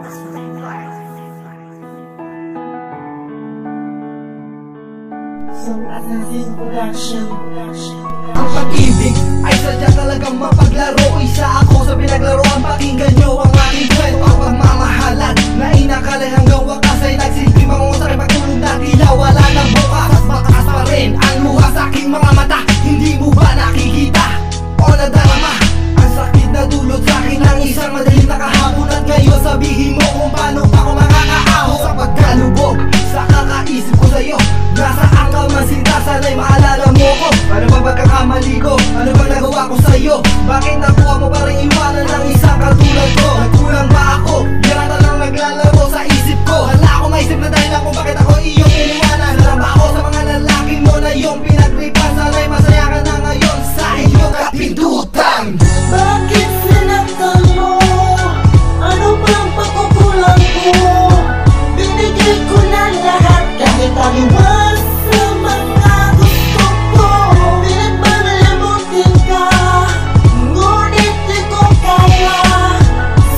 Ang pag-ibig ay sadya talagang mapaglaro. Isa ako sa pinaglaruan, pakinggan nyo ang aking kwento. Ang pagmamahalan na inakalay hanggang wakas ay nagsilbi mangungusa rin pagtulog na tila wala ng bukas. At mataas pa rin ang luha sa aking mga mata. Hindi mo ba nakikita o nadarama ang sakit na dulot sa akin ng isang madaling nakahapon? At ngayon sabihin mo kung paano pa ako makakaaho sa pagkalubog sa kakaisip ko sa'yo. Nasaan ka man sinta, sana'y maalala mo ko. Ano bang pagkakamali ko? Ano bang nagawa ko sa'yo? Bakit nakuha mo pa rin iwanan ng isang katulad ko? Nagkulang ba ako? Yan lang naglalaro sa isip ko. Wala akong maisip na dahilan kung bakit ako iyong iniwanan. Alam ba ako sa mga lalaki mo na iyong pinagripan? Sana'y masaya ka na ngayon sa iyong kapindutan. Bakit sinaktan mo? Ano bang pagkukulang ko? Binigay ko na lahat kahit aliwas sa mga gusto ko. Pilit bang limutin ka? Ngunit di ko kaya.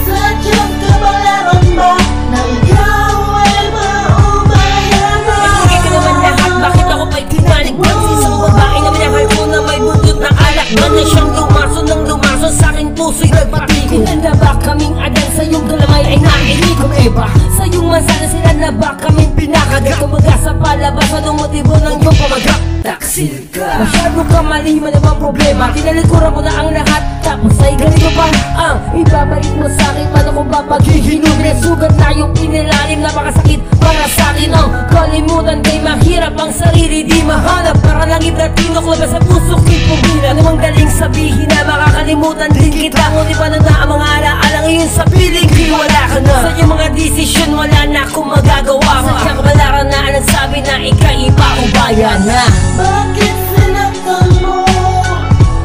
Sadyang kabalaran ba na ikaw ay maubaya na? Ibigay ko naman lahat, bakit ako pa'y tinalig? Ng isang babae na minahal ko na may buntot na alak. Man na siyang lumason ng lumason sa aking puso'y nagpatikot. Sila na ba kaming adan sa iyong galamay ay nainig ko iba? Sa iyong masana sila na ba kaming pinakagat? Kumaga sa palabas, anong motibo ng iyong pamagak? Taksil ka, masyado ka mali, malamang problema. Tinalikuran mo na ang lahat, tapos ay ganito pa ang ibabalik mo sa akin. Paano kung ba paghihinog? Sugat na yung inilalim, napakasakit para sa akin. Ang kalimutan kay mahirap, ang sarili di mahanap. Para lang ibnatinok, labas sa puso kipumila. Namang galing sabihin na makakalimutan din kita. Ngunit paano na ang mga alaala ngayon sa piling di wala ka na. Sa iyong mga desisyon wala na akong magagawa. Sadyang kabalaran na ang nagsabi na ika'y ipaubaya na. Bakit sinaktan mo?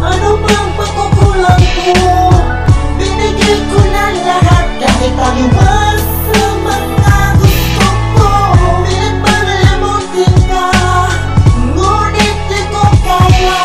Ano bang pagkukulang ko? Binigay ko na lahat kahit aliwas sa mga gusto ko. Pilit bang limutin ka? Ngunit di ko kaya.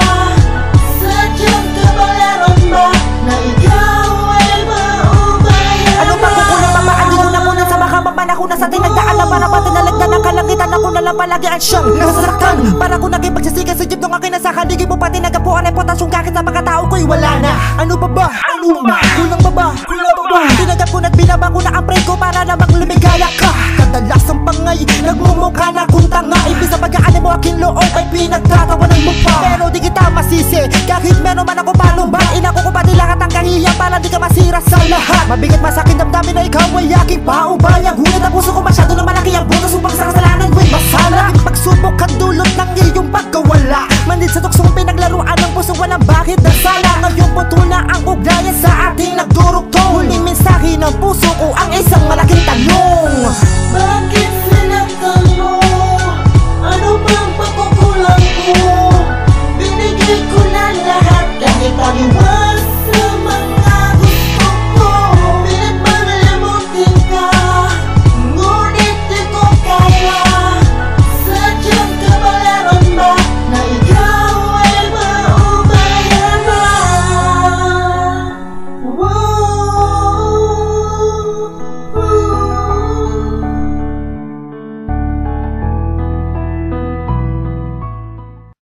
Sadyang kabalaran ba na ikaw ay maubaya na? Ano bang kukulang mamaano mo na muna sa makamang ako na sa tinagdaan na para patinalagdan ng kalangitan. Ako na lang palagi ang siyang nasasaktan. Para ko naging pagsisigan sa jeep nung akin nasa kaligid mo pati nagapuan reputasyon kakit sa pagkatao ko'y wala na. Ano pa ba? Ano ba? Kulang ba ba? Kulang ba ba? Tinagap ko na't binaba ko na ang pray ko para namang lumigaya ka. Kadalasang pangay, nagmumukha na kung tanga. Ibig sa pag-aani mo aking loob ay pinagtatawanan mo pa. Pero di kita masisi, kahit meron man ako palumbang. Inako ko pati lahat ang kahiyan para di ka masira sa lahat. Mabigat masakin damdamin na ikaw ay aking paubayang. Ngunit ang puso ko masyado na malaki ang butas upang sa kasalanan ko'y masala. Pagsubok ang dulot ng iyong pagkawala. Manid sa tuksong pinaglaruan ng puso walang bakit na sala. Ngayon puto na ang ugnayan sa ating nagdurugtong. Huling mensahe ng puso ko ang isang